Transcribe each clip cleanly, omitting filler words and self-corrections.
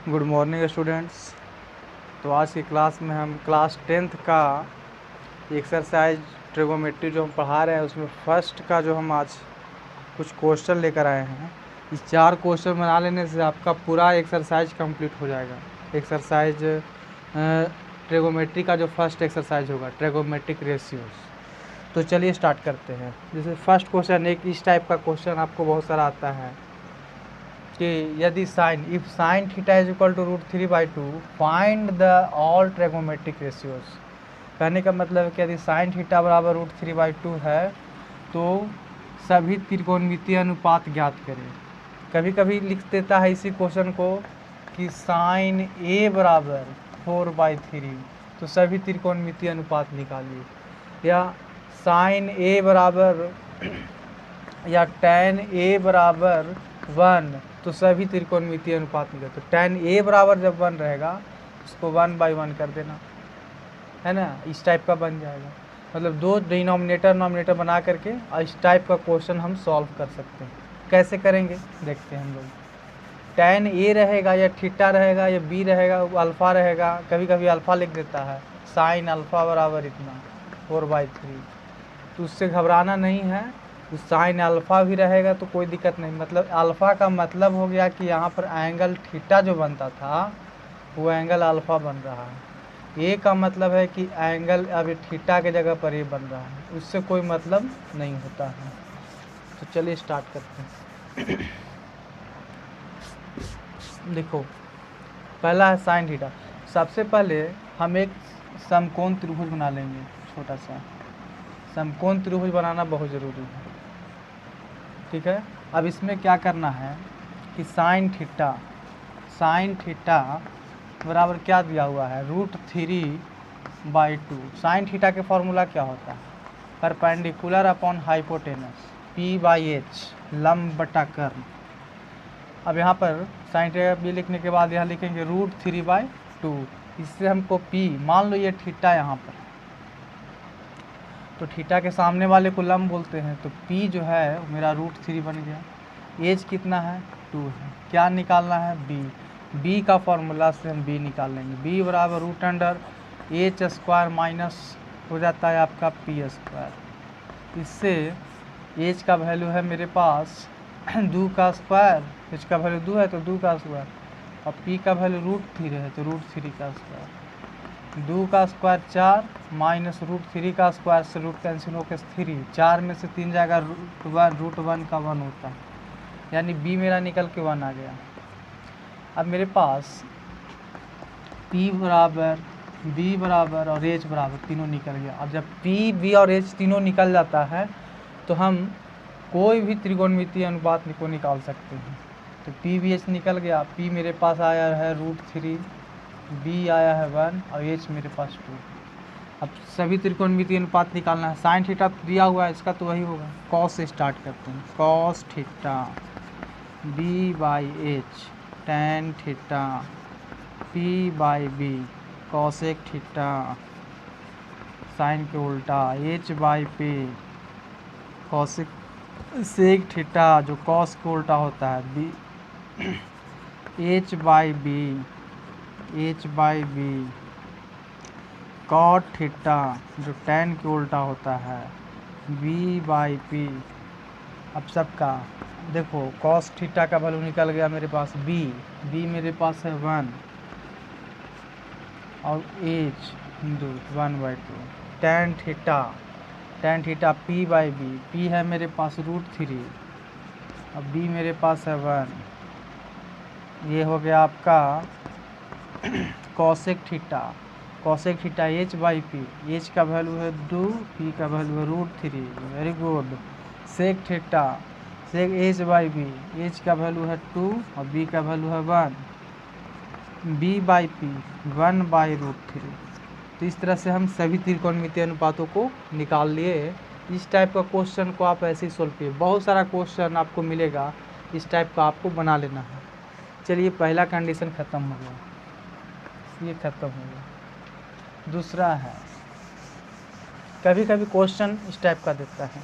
Good morning students. तो आज की क्लास में हम क्लास 10th का एक्सरसाइज ट्रिगोमेट्री जो हम पढ़ा रहे हैं उसमें फर्स्ट का जो हम आज कुछ क्वेश्चन लेकर आए हैं। इस 4 क्वेश्चन बना लेने से आपका पूरा एक्सरसाइज कंप्लीट हो जाएगा। एक्सरसाइज ट्रिगोमेट्री का जो फर्स्ट एक्सरसाइज होगा ट्रिगोमेट्रिक रेशियोज। तो चलिए स्टार्ट करते हैं। जैसे फर्स्ट क्वेश्चन एक इस टाइप का क्वेश्चन आपको बहुत सारा आता है कि यदि sine if sine theta is equal to √3/2 find the all trigonometric ratios. कहने का मतलब है कि यदि साइन थीटा बराबर √3/2 है तो सभी त्रिकोणमितीय अनुपात ज्ञात करें। कभी कभी लिख देता है इसी क्वेश्चन को कि साइन ए बराबर 4/3 तो सभी त्रिकोणमितीय अनुपात निकालिए, या साइन ए बराबर या tan ए बराबर 1 तो सभी त्रिकोणमितीय अनुपात निकले। तो tan ए बराबर जब 1 रहेगा उसको 1/1 कर देना, है ना, इस टाइप का बन जाएगा। मतलब दो डिनोमिनेटर बना करके इस टाइप का क्वेश्चन हम सॉल्व कर सकते हैं। कैसे करेंगे देखते हैं हम लोग। tan ए रहेगा या थीटा रहेगा या बी रहेगा अल्फ़ा रहेगा, कभी कभी अल्फ़ा लिख देता है, साइन अल्फ़ा बराबर इतना 4/3, तो उससे घबराना नहीं है। तो साइन अल्फ़ा भी रहेगा तो कोई दिक्कत नहीं। मतलब अल्फ़ा का मतलब हो गया कि यहाँ पर एंगल थीटा जो बनता था वो एंगल अल्फ़ा बन रहा है। ए का मतलब है कि एंगल अभी थीटा के जगह पर ये बन रहा है, उससे कोई मतलब नहीं होता है। तो चलिए स्टार्ट करते हैं। देखो पहला है साइन थीटा। सबसे पहले हम एक समकोण त्रिभुज बना लेंगे। छोटा सा समकोण त्रिभुज बनाना बहुत ज़रूरी है, ठीक है। अब इसमें क्या करना है कि साइन थीटा बराबर क्या दिया हुआ है √3/2। साइन थीटा के फॉर्मूला क्या होता है, परपेंडिकुलर अपॉन हाइपोटेनस P/h लंब बटा कर्ण। अब यहाँ पर साइन थीटा बी लिखने के बाद यहाँ लिखेंगे √3/2। इससे हमको P, मान लो ये थीटा यहाँ पर, तो थीटा के सामने वाले को लंब बोलते हैं, तो P जो है मेरा √3 बन गया। एज कितना है 2 है। क्या निकालना है बी का फॉर्मूला से हम बी निकाल लेंगे। बी बराबर √h² माइनस हो जाता है आपका p²। इससे एज का वैल्यू है मेरे पास 2 का स्क्वायर, एच का वैल्यू 2 है तो 2 का स्क्वायर, और p का वैल्यू √3 है तो √3 का स्क्वायर। 2 का स्क्वायर 4 माइनस √3 का स्क्वायर से रूट कैंसिल होकर 3, 4 में से 3 जाएगा √1 का 1 होता है, यानी b मेरा निकल के 1 आ गया। अब मेरे पास p बराबर b बराबर और h बराबर तीनों निकल गया। अब जब p b और h तीनों निकल जाता है तो हम कोई भी त्रिकोणमितीय अनुपात को निकाल सकते हैं। तो p b h निकल गया। p मेरे पास आया है √3, b आया है 1 और h मेरे पास 2। अब सभी त्रिकोणमितीय अनुपात निकालना है। साइन थीटा दिया हुआ है, इसका तो वही होगा। कॉस से स्टार्ट करते हैं। Cos theta b/h, tan theta p/b, cosec theta sine के उल्टा h/p, कॉसेक सेक थीटा जो कॉस के उल्टा होता है b, h/b कॉट थीटा जो tan के उल्टा होता है b/p। अब सबका देखो कॉस थीटा का वैल्यू निकल गया मेरे पास b मेरे पास है 1 और h 1/2। tan theta p/b, p है मेरे पास √3 और b मेरे पास है 1। ये हो गया आपका कॉसेक थीटा h/p, h का वैल्यू है 2, p का वैल्यू है √3, very good. Sec theta h/b, h का वैल्यू है 2 और b का वैल्यू है 1, b/p 1/√3। तो इस तरह से हम सभी त्रिकोणमितीय अनुपातों को निकाल लिए। इस टाइप का क्वेश्चन को आप ऐसे ही सोल्व कीजिए। बहुत सारा क्वेश्चन आपको मिलेगा, इस टाइप का आपको बना लेना है। चलिए पहला कंडीशन ख़त्म हो गया, ये ख़त्म हो गया। दूसरा है, कभी कभी क्वेश्चन इस टाइप का देता है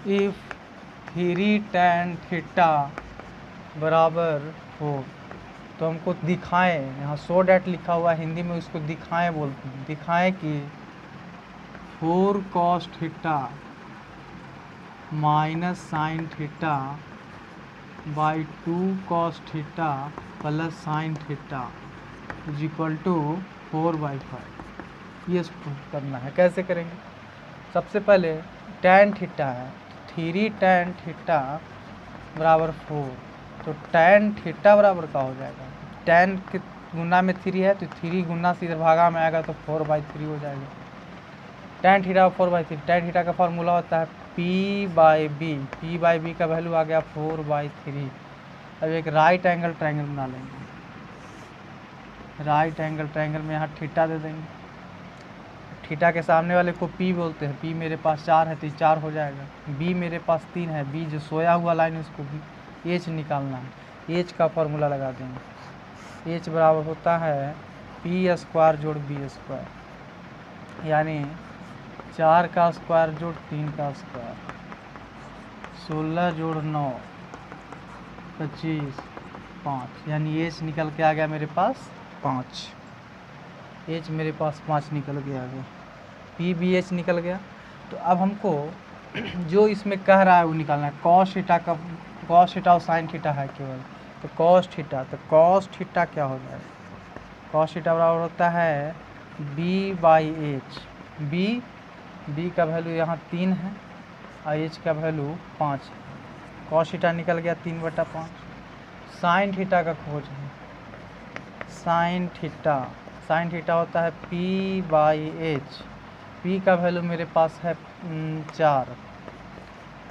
if 3 tan थीटा बराबर 4। तो हमको दिखाएं, यहाँ सो डैट लिखा हुआ है हिंदी में, उसको दिखाएं बोलते हैं। दिखाएं कि 4 cos theta minus sine theta by 2 cos theta plus sine theta is equal to 4/5। ये प्रूफ करना है। कैसे करेंगे? सबसे पहले tan थीटा है, 3 tan थीटा बराबर 4। तो tan थीटा बराबर का हो जाएगा, tan के गुना में 3 है तो 3 गुना से इधर भागा में आएगा तो 4/3 हो जाएगा। tan theta 4/3। tan थीटा का फॉर्मूला होता है p/b। p/b का वैल्यू आ गया 4/3। अब एक राइट एंगल ट्रायंगल बना लेंगे। राइट एंगल ट्रायंगल में यहाँ थीटा दे देंगे। थीटा के सामने वाले को p बोलते हैं। p मेरे पास 4 है तो 4 हो जाएगा। b मेरे पास 3 है, b जो सोया हुआ लाइन है उसको h निकालना है। h का फॉर्मूला लगा देंगे। h बराबर होता है p² जोड़ b², यानी 4 का स्क्वायर जोड़ 3 का स्क्वायर, 16 जोड़ 9 25 5, यानी h निकल के आ गया मेरे पास 5। h मेरे पास 5 निकल के आ गया। p भी h निकल गया। तो अब हमको जो इसमें कह रहा है वो निकालना है। cos थीटा का, cos थीटा और sin थीटा है केवल, तो cos थीटा, तो cos थीटा क्या हो जाएगा? cos थीटा बराबर होता है b/h। b का वैल्यू यहाँ 3 है और h का वैल्यू 5 है। cos थीटा निकल गया 3/5। sin थीटा का खोज है। sin थीटा होता है p/h। p का वैल्यू मेरे पास है 4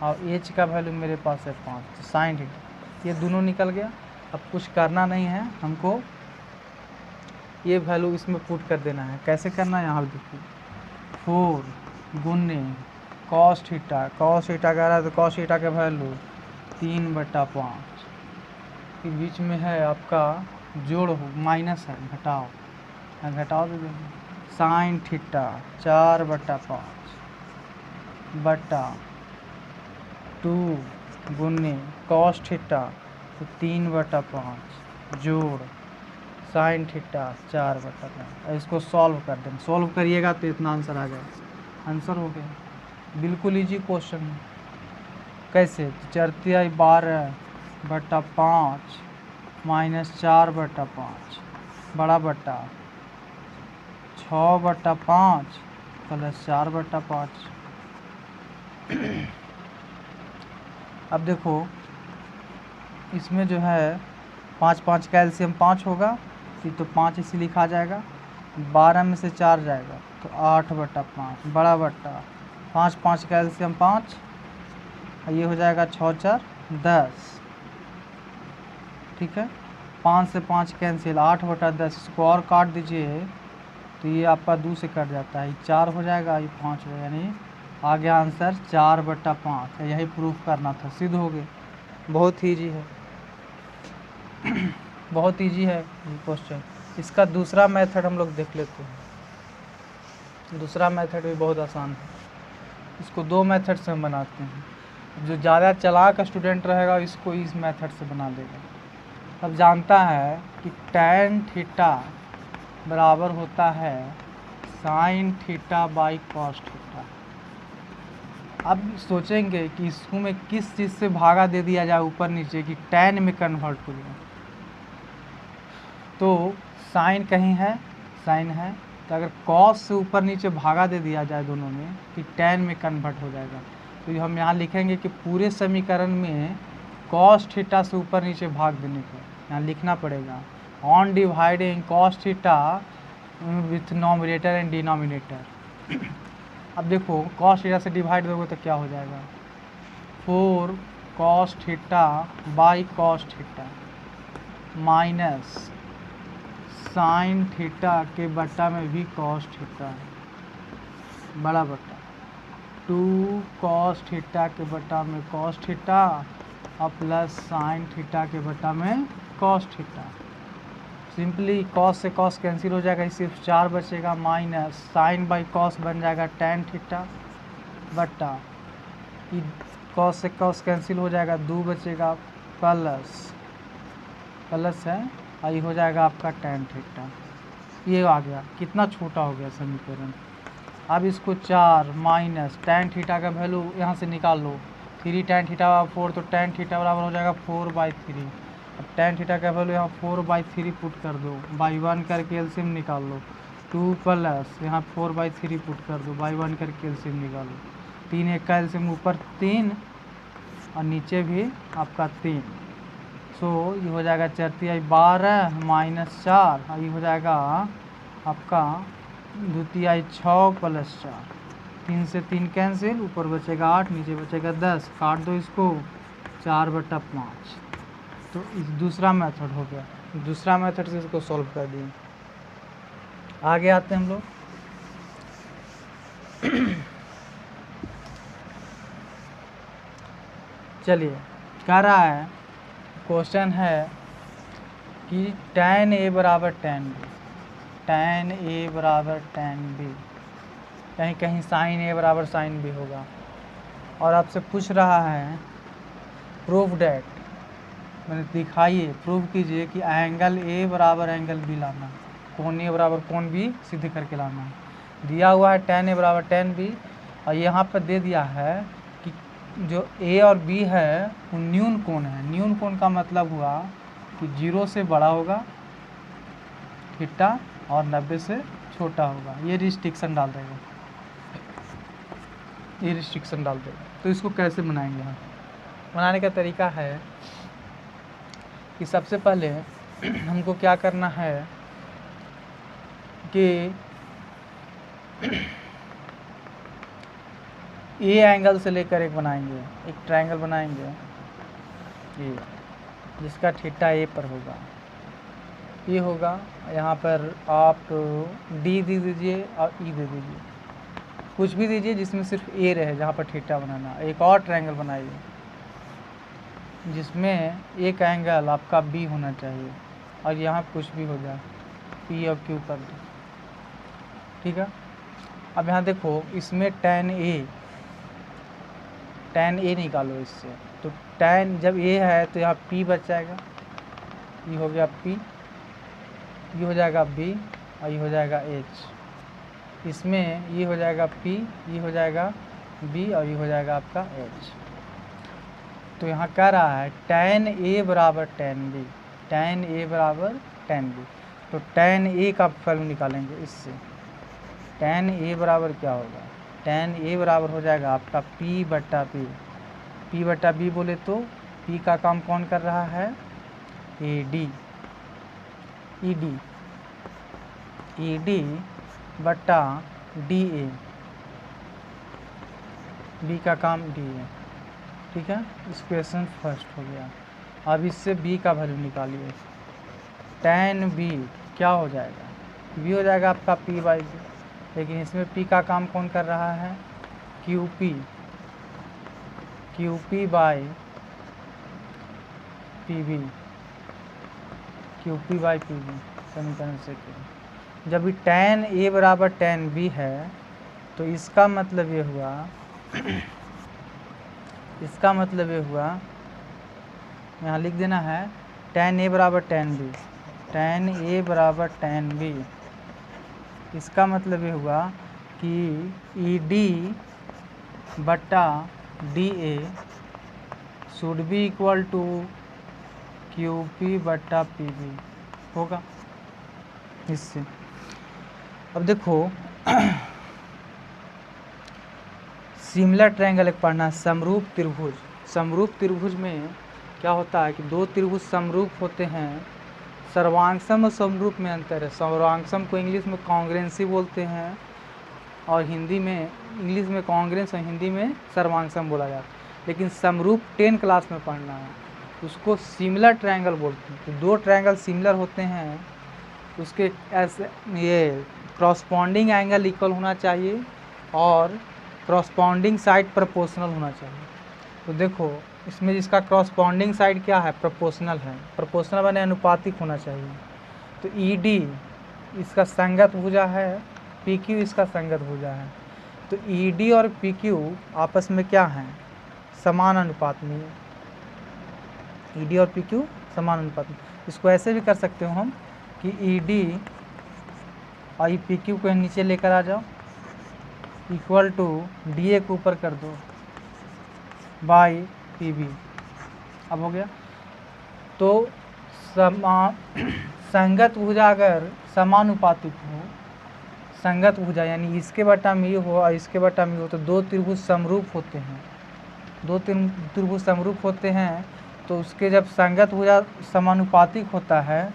और h का वैल्यू मेरे पास है 5। तो sin थीटा ये दोनों निकल गया। अब कुछ करना नहीं है, हमको ये वैल्यू इसमें पुट कर देना है। कैसे करना है यहाँ देखिए, 4 गुने cos थीटा कह रहा है तो cos थीटा का वैल्यू 3/5 के बीच में है आपका जोड़ हो, माइनस है, घटाओ, घटाओ दे देंगे। sin थीटा 4/5 बटा 2 गुने cos थीटा तो 3/5 जोड़ sin थीटा 4/5। इसको सॉल्व कर देंगे। सॉल्व करिएगा तो इतना आंसर आ जाएगा। आंसर हो गया। बिल्कुल इजी क्वेश्चन है। कैसे? 4/12/5 माइनस 4/5 बड़ा बट्टा 6/5 प्लस 4/5। अब देखो इसमें जो है 5 5 का एलसीएम 5 होगा, तो 5 इसे लिखा जाएगा। 12 में से 4 जाएगा तो 8/5 बड़ा बट्टा 5 5 का एलसीएम 5, ये हो जाएगा 6 4 10। ठीक है, 5 से 5 कैंसिल, 8/10। इसको और काट दीजिए तो ये आपका 2 से कट जाता है, 4 हो जाएगा, ये 5 हो, यानी आ गया आंसर 4/5। यही प्रूफ करना था, सिद्ध हो गए। बहुत ईजी है, बहुत ईजी है क्वेश्चन। इसका दूसरा मेथड हम लोग देख लेते हैं। दूसरा मेथड भी बहुत आसान है। इसको 2 मेथड से हम बनाते हैं। जो ज़्यादा चालाक स्टूडेंट रहेगा इसको इस मेथड से बना लेगा। अब जानता है कि tan थीटा बराबर होता है sin theta by cos theta. अब सोचेंगे कि इसको में किस चीज़ से भागा दे दिया जाए ऊपर नीचे कि tan में कन्वर्ट हो जाए। तो sin कहीं है, sin है, तो अगर cos से ऊपर नीचे भागा दे दिया जाए दोनों में कि tan में कन्वर्ट हो जाएगा, तो हम यहाँ लिखेंगे कि पूरे समीकरण में cos थीटा से ऊपर नीचे भाग देने को यहाँ लिखना पड़ेगा, on dividing cos theta with nominator and denominator. अब देखो cos थीटा से डिवाइड दोगे तो क्या हो जाएगा, 4 cos theta by cos theta minus sin theta के बट्टा में भी cos थीटा बड़ा बट्टा 2 cos थीटा के बट्टा में cos थीटा और प्लस sin थीटा के बट्टा में cos थीटा। सिंपली cos से cos कैंसिल हो जाएगा, सिर्फ 4 बचेगा, माइनस sin बाई cos बन जाएगा tan थीटा बट्टा कॉस से कॉस कैंसिल हो जाएगा, 2 बचेगा प्लस है, आई हो जाएगा आपका tan थीटा। ये आ गया, कितना छोटा हो गया समीकरण। अब इसको 4 माइनस tan थीटा का वैल्यू यहाँ से निकाल लो, 3 tan थीटा 4, तो tan थीटा बराबर हो जाएगा 4/3। अब tan थीटा का वैल्यू यहाँ 4/3 पुट कर दो, बाई 1 करके एलसीएम निकाल लो, 2 प्लस यहाँ 4/3 पुट कर दो, बाई 1 करके एलसीएम निकालो, 3 1 का एलसीएम ऊपर 3 और नीचे भी आपका 3। सो ये हो जाएगा 4 3 12 माइनस 4, ये हो जाएगा आपका 2 3 6 प्लस 4, 3 से 3 कैंसिल, ऊपर बचेगा 8, नीचे बचेगा 10, काट दो इसको, 4/5। तो इस दूसरा मेथड हो गया, दूसरा मेथड से इसको सॉल्व कर दिए। आगे आते हैं हम लोग। चलिए, कह रहा है क्वेश्चन है कि tan A बराबर tan B, tan A बराबर tan B, कहीं कहीं sin A बराबर sin B होगा, और आपसे पूछ रहा है प्रूफ डैट, मैंने दिखाइए, प्रूव कीजिए कि एंगल A बराबर एंगल B लाना, कोण A बराबर कोण B सिद्ध करके लाना है। दिया हुआ है tan A बराबर tan B, और यहाँ पर दे दिया है कि जो A और B है वो न्यून कोण है। न्यून कोण का मतलब हुआ कि 0 से बड़ा होगा थीटा और 90 से छोटा होगा। ये रिस्ट्रिक्शन डाल देगा, ये रिस्ट्रिक्शन डाल देगा। तो इसको कैसे बनाएंगे हम? बनाने का तरीका है कि सबसे पहले हमको क्या करना है कि ए एंगल से लेकर एक बनाएंगे, एक ट्रायंगल बनाएंगे ये, जिसका थीटा ए पर होगा, ये होगा। यहाँ पर आप डी दे दीजिए और ई दे दीजिए, कुछ भी दीजिए जिसमें सिर्फ ए रहे, जहाँ पर थीटा बनाना। एक और ट्रायंगल बनाइए जिसमें एक एंगल आपका बी होना चाहिए, और यहाँ कुछ भी हो जाए, पी और क्यू कर दो, ठीक है। अब यहाँ देखो, इसमें tan A निकालो इससे, तो tan जब A है तो यहाँ P बच जाएगा, ये हो गया P, ये हो जाएगा B और ये हो जाएगा H। इसमें ये हो जाएगा P, ये हो जाएगा B और ये हो जाएगा आपका H। तो यहाँ कह रहा है tan A बराबर tan B, tan A बराबर tan B। तो tan A का वैल्यू निकालेंगे इससे। tan A बराबर क्या होगा? tan A बराबर हो जाएगा आपका P बट्टा B। P बट्टा B बोले तो P का काम कौन कर रहा है? AD, ED बट्टा DA, B का काम DA, ठीक है। इक्वेशन फर्स्ट हो गया। अब इससे B का वैल्यू निकालिए। tan B क्या हो जाएगा? B हो जाएगा आपका P बाई B, लेकिन इसमें P का काम कौन कर रहा है? QP by PB, QP by PB समीकरण से। जब भी tan A बराबर tan B है तो इसका मतलब ये हुआ यहाँ लिख देना है tan A बराबर tan B, tan A बराबर tan B। इसका मतलब ये हुआ कि ED बट्टा DA should be equal to QP बट्टा PB होगा इससे। अब देखो सिमिलर ट्रायंगल एक पढ़ना, समरूप त्रिभुज। समरूप त्रिभुज में क्या होता है कि दो त्रिभुज समरूप होते हैं। सर्वांगसम और समरूप में अंतर है। सर्वांगसम को इंग्लिश में कॉन्ग्रेंसी बोलते हैं, और हिंदी में इंग्लिश में कॉन्ग्रेंस और हिंदी में सर्वांगसम बोला जाता है। लेकिन समरूप 10 क्लास में पढ़ना है, उसको सिमिलर ट्रायंगल बोलते हैं। तो दो ट्रायंगल सिमिलर होते हैं, उसके ऐसे ये क्रॉसपॉन्डिंग एंगल इक्वल होना चाहिए और क्रॉसपॉन्डिंग साइड प्रोपोर्शनल होना चाहिए। तो देखो इसमें जिसका क्रॉसपॉन्डिंग साइड क्या है? प्रोपोर्शनल है। प्रोपोर्शनल बने अनुपातिक होना चाहिए। तो ED इसका संगत भुजा है, PQ इसका संगत भुजा है। तो ED और PQ आपस में क्या हैं? समान अनुपात में है, ईडी और पीक्यू समान अनुपात में। इसको ऐसे भी कर सकते हो हम कि ईडी और पीक्यू को नीचे लेकर आ जाओ, इक्वल टू डीए को ऊपर कर दो बाई पीबी। अब हो गया। तो संगत भुजा अगर समानुपातिक हो, संगत भुजा यानी इसके बटा में ये हो और इसके बटा में हो, तो दो त्रिभुज समरूप होते हैं, दो त्रिभुज समरूप होते हैं। तो उसके जब संगत भुजा समानुपातिक होता है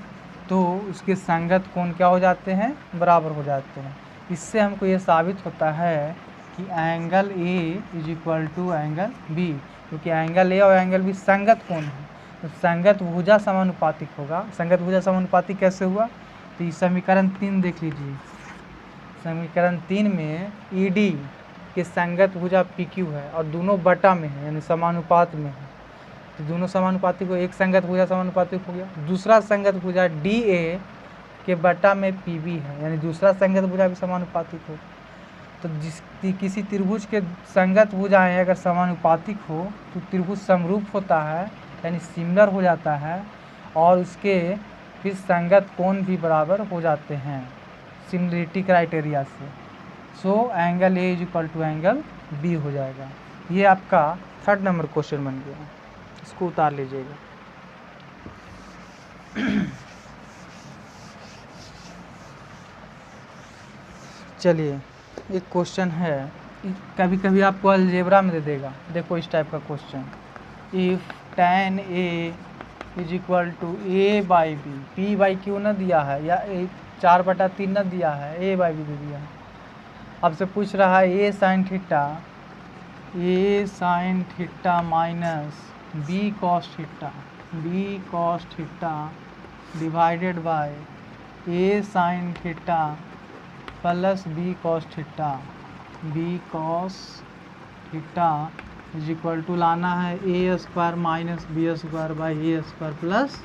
तो उसके संगत कोण क्या हो जाते हैं, बराबर हो जाते हैं। इससे हमको ये साबित होता है कि angle A is equal to angle B, क्योंकि एंगल ए और एंगल बी संगत कोण है। तो संगत भुजा समानुपातिक होगा। संगत भुजा समानुपातिक कैसे हुआ, तो इस समीकरण 3 देख लीजिए। समीकरण 3 में ईडी के संगत भुजा पीक्यू है और दोनों बटा में है यानी समानुपात में है, तो दोनों समानुपातिक हो, एक संगत भुजा समानुपातिक हो गया। दूसरा संगत भुजा डी ए के बटा में पीबी है यानी दूसरा संगत भुजा भी समानुपातिक हो। तो किसी त्रिभुज के संगत भुजाएं अगर समानुपातिक हो तो त्रिभुज समरूप होता है यानी सिमिलर हो जाता है, और उसके फिर संगत कोण भी बराबर हो जाते हैं सिमिलरिटी क्राइटेरिया से। So angle A is equal to angle B हो जाएगा। ये आपका 3rd नंबर क्वेश्चन बन गया, इसको उतार लीजिएगा। चलिए एक क्वेश्चन है, कभी कभी आपको अलजेब्रा में दे देगा। देखो इस टाइप का question, if tan a is equal to A by B, P by Q न दिया है या 4/3 न दिया है, ए बाई बी दे दिया है। अब से पूछ रहा है a sine theta minus b cos theta divided by a sine theta plus b cos theta is equal to लाना है a square minus b square by a square plus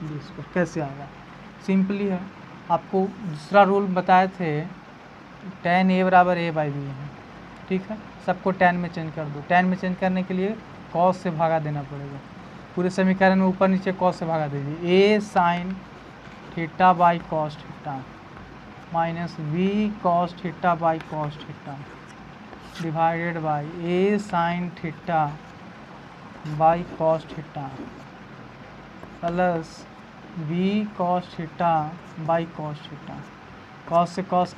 b square. कैसे आएगा, सिंपली है। आपको दूसरा rule बताए थे, tan a बराबर a बाई बी है, ठीक है। सबको tan में चेंज कर दो। tan में चेंज करने के लिए cos से भागा देना पड़ेगा। पूरे समीकरण में ऊपर नीचे cos से भागा दीजिए। a sine theta by cos theta minus b cos theta by cos theta divided by a sine theta by cos theta plus b cos theta by cos theta. Cos से cos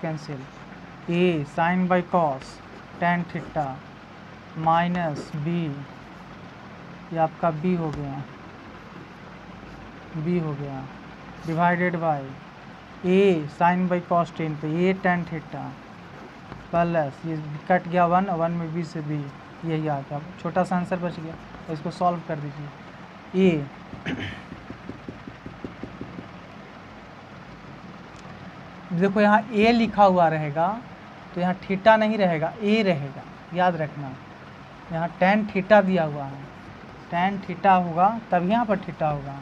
cancel, a sine by cos tan theta minus b, ये आपका b हो गया divided by a sine by cos tan, तो a tan theta plus ये cut गया 1 में B से बी, यही आ गया। छोटा सा आंसर बच गया, तो इसको सॉल्व कर दीजिए। ए देखो यहाँ ए लिखा हुआ रहेगा तो यहाँ थीटा नहीं रहेगा, ए रहेगा, याद रखना। यहाँ टेन थीटा दिया हुआ है, टेन थीटा होगा तब यहाँ पर थीटा होगा।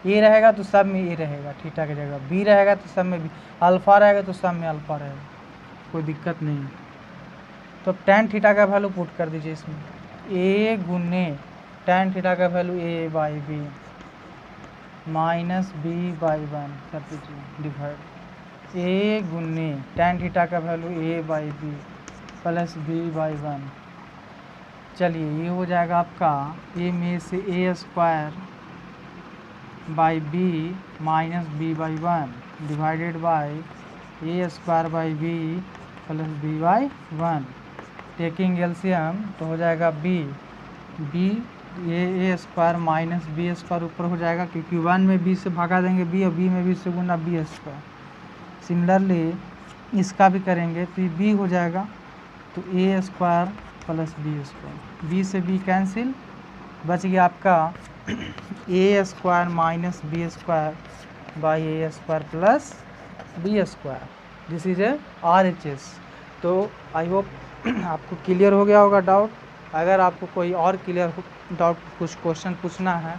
ए रहेगा तो सब में ए रहेगा थीटा की जगह, बी रहेगा तो सब में बी, अल्फ़ा रहेगा तो सब में अल्फ़ा रहेगा, कोई दिक्कत नहीं। तो टेन थीटा का वैल्यू पुट कर दीजिए इसमें, ए गुने टेन थीटा का value a by b minus b by 1 कर दीजिए डिवाइड ए गुने टेन थीटा का value a by b plus b by 1। चलिए ये हो जाएगा आपका ए में से a square by b minus b by 1 divided by a square by b plus b by 1। Taking LCM तो हो जाएगा बी ए स्क्वायर माइनस बी स्क्वायर ऊपर हो जाएगा, क्योंकि 1 में बी से भागा देंगे बी और बी में बी से गुना बी स्क्वायर। सिमिलरली इसका भी करेंगे तो ये बी हो जाएगा, तो a square plus b square, b से बी कैंसिल, बच गया आपका a square minus b square by a square plus b square. This is a RHS। तो आई होप आपको क्लियर हो गया होगा डाउट। अगर आपको कोई और क्लियर डाउट कुछ क्वेश्चन पूछना है